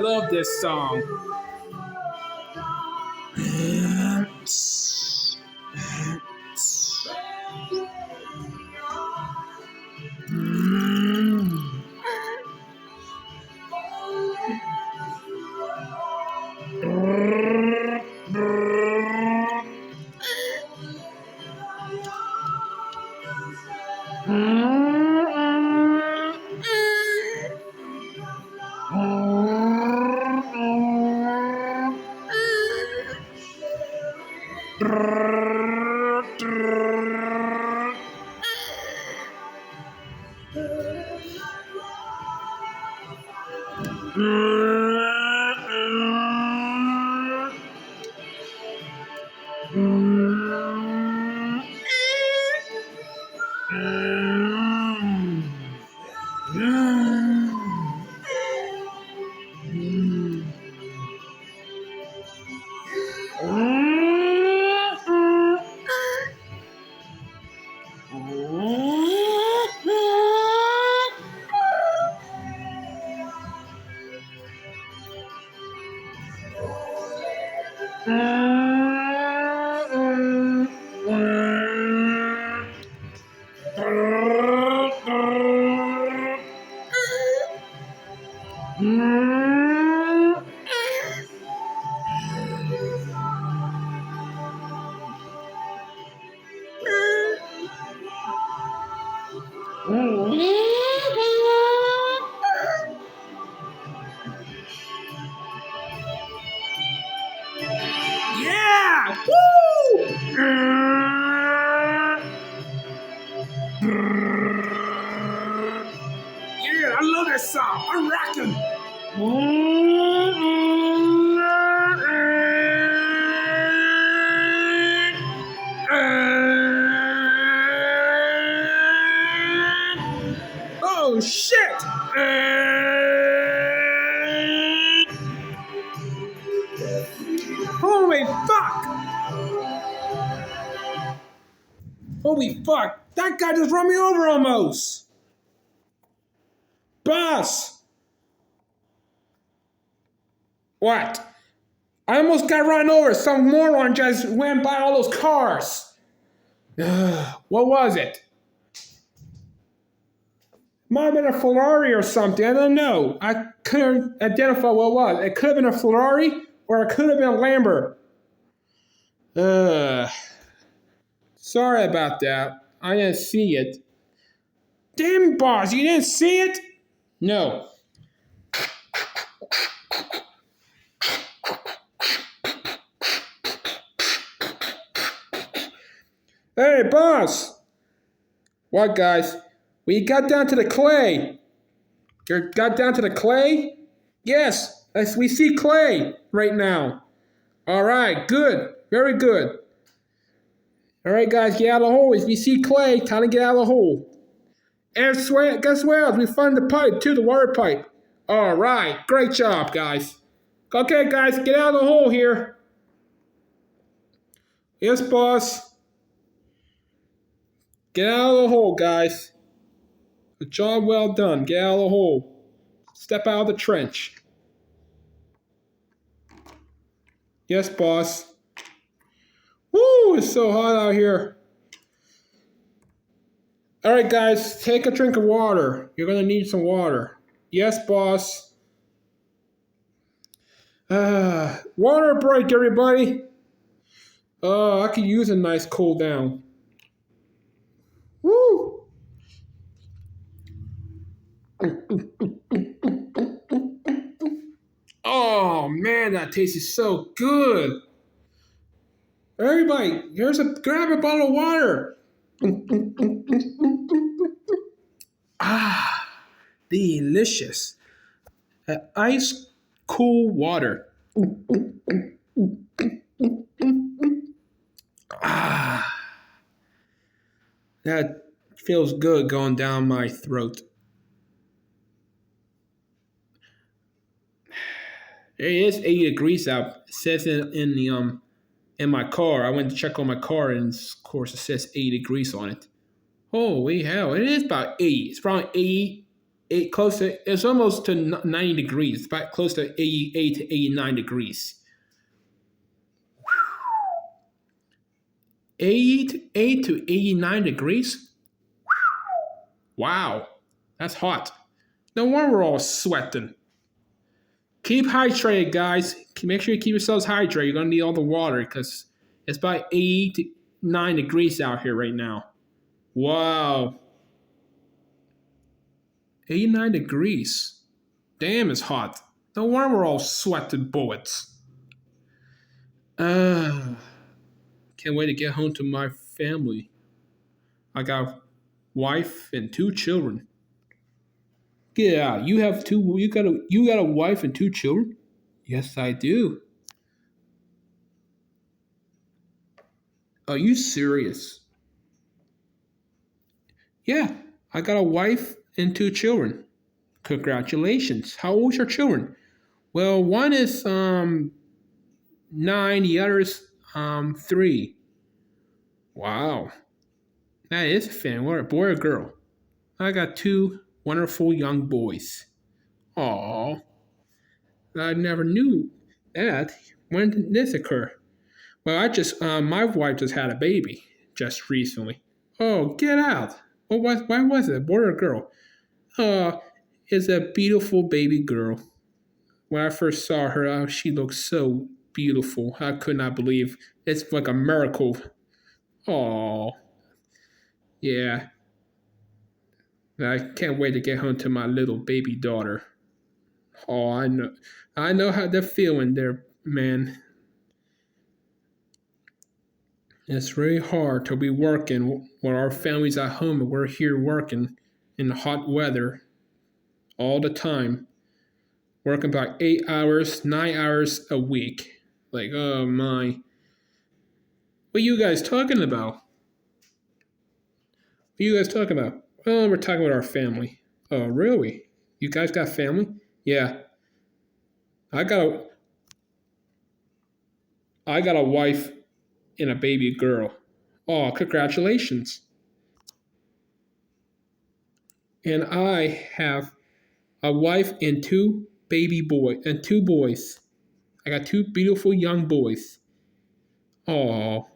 love this song. Yeah! Woo! Yeah, I love that song. I'm rocking. Oh shit! Holy fuck! Holy fuck! That guy just run me over almost! Boss! What? I almost got run over. Some moron just went by all those cars. What was it? Might have been a Ferrari or something. I don't know. I couldn't identify what it was. It could have been a Ferrari or it could have been a Lambo. Sorry about that. I didn't see it. Damn, boss, you didn't see it? No. Hey, boss. What, guys? We got down to the clay. You got down to the clay? Yes, we see clay right now. All right, good. Very good. All right, guys, get out of the hole. If you see clay, time to get out of the hole. And guess what else? We found the pipe, too, the water pipe. All right, great job, guys. Okay, guys, get out of the hole here. Yes, boss. Get out of the hole, guys. Good job well done. Get out of the hole. Step out of the trench. Yes, boss. Woo, it's so hot out here. All right, guys, take a drink of water. You're going to need some water. Yes, boss. Water break, everybody. I could use a nice cool down. Woo! Oh man, that tastes so good. Everybody, grab a bottle of water. Ah, delicious. Ice cool water. Ah, that feels good going down my throat. It is 80 degrees out. It says in my car. I went to check on my car, and of course it says 80 degrees on it. Holy hell! It is about 80. It's around 80. close to, it's almost to 90 degrees, but close to 88 to 89 degrees. 88 to 89 degrees? Wow, that's hot. No wonder we're all sweating. Keep hydrated, guys. Make sure you keep yourselves hydrated. You're going to need all the water because it's about 89 degrees out here right now. Wow. 89 degrees. Damn, it's hot. No wonder we're all sweating bullets. Can't wait to get home to my family. I got a wife and 2 children. Yeah, you have two. You got a wife and 2 children. Yes, I do. Are you serious? Yeah, I got a wife and 2 children. Congratulations. How old's your children? Well, one is 9, the other's 3. Wow. That is a fan. What, a boy or girl? I got 2 wonderful young boys. Aw. I never knew that. When did this occur? Well, my wife just had a baby just recently. Oh, get out. Why was it? Boy or girl? It's a beautiful baby girl. When I first saw her, she looked so beautiful. I could not believe it's like a miracle. Oh, yeah. I can't wait to get home to my little baby daughter. Oh, I know how they're feeling there, man. It's really hard to be working when our family's at home and we're here working in the hot weather all the time. Working about 8 hours, 9 hours a week. Like, oh my. What are you guys talking about? What are you guys talking about? Oh, we're talking about our family. Oh, really? You guys got family? Yeah. I got a I got a wife and a baby girl. Oh, congratulations. And I have a wife and 2 boys. I got 2 beautiful young boys. Oh,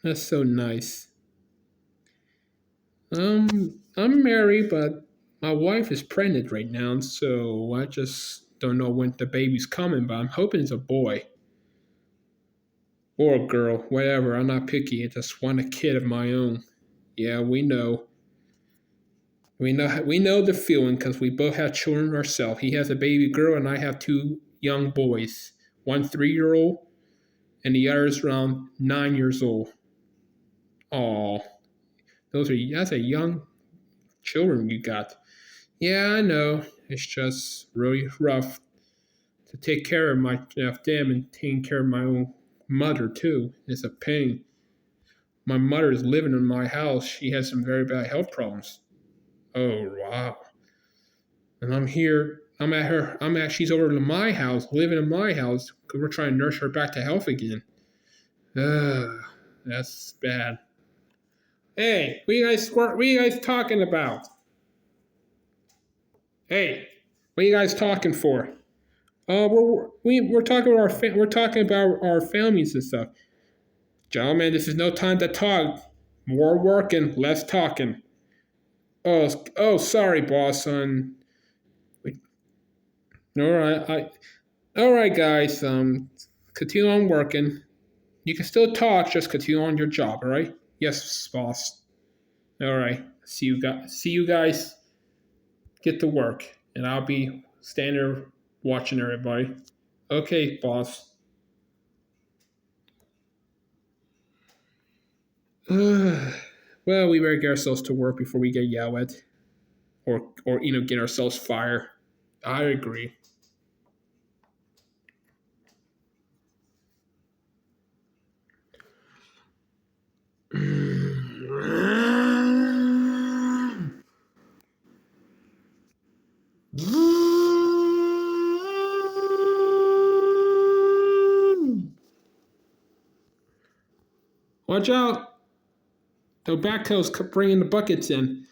that's so nice. I'm married, but my wife is pregnant right now, so I just don't know when the baby's coming, but I'm hoping it's a boy or a girl, whatever. I'm not picky. I just want a kid of my own. Yeah, we know. We know the feeling because we both have children ourselves. He has a baby girl, and I have 2 young boys. One 3-year-old, and the other is around 9 years old. Oh, that's a young children you got. Yeah, I know. It's just really rough to take care of them and taking care of my own mother too. It's a pain. My mother is living in my house. She has some very bad health problems. Oh wow. And I'm here. I'm at her. She's over in my house, living in my house, because we're trying to nurse her back to health again. That's bad. Hey, what are you guys talking about? Hey, what are you guys talking for? We're talking about we're talking about our families and stuff. Gentlemen, this is no time to talk. More working, less talking. Sorry, boss. All right, all right, guys. Continue on working. You can still talk, just continue on your job. All right? Yes, boss. All right. See you guys. Get to work, and I'll be standing there watching everybody. Okay, boss. Well, we better get ourselves to work before we get yelled at, or get ourselves fired. I agree. Watch out! The backhoe's bringing the buckets in.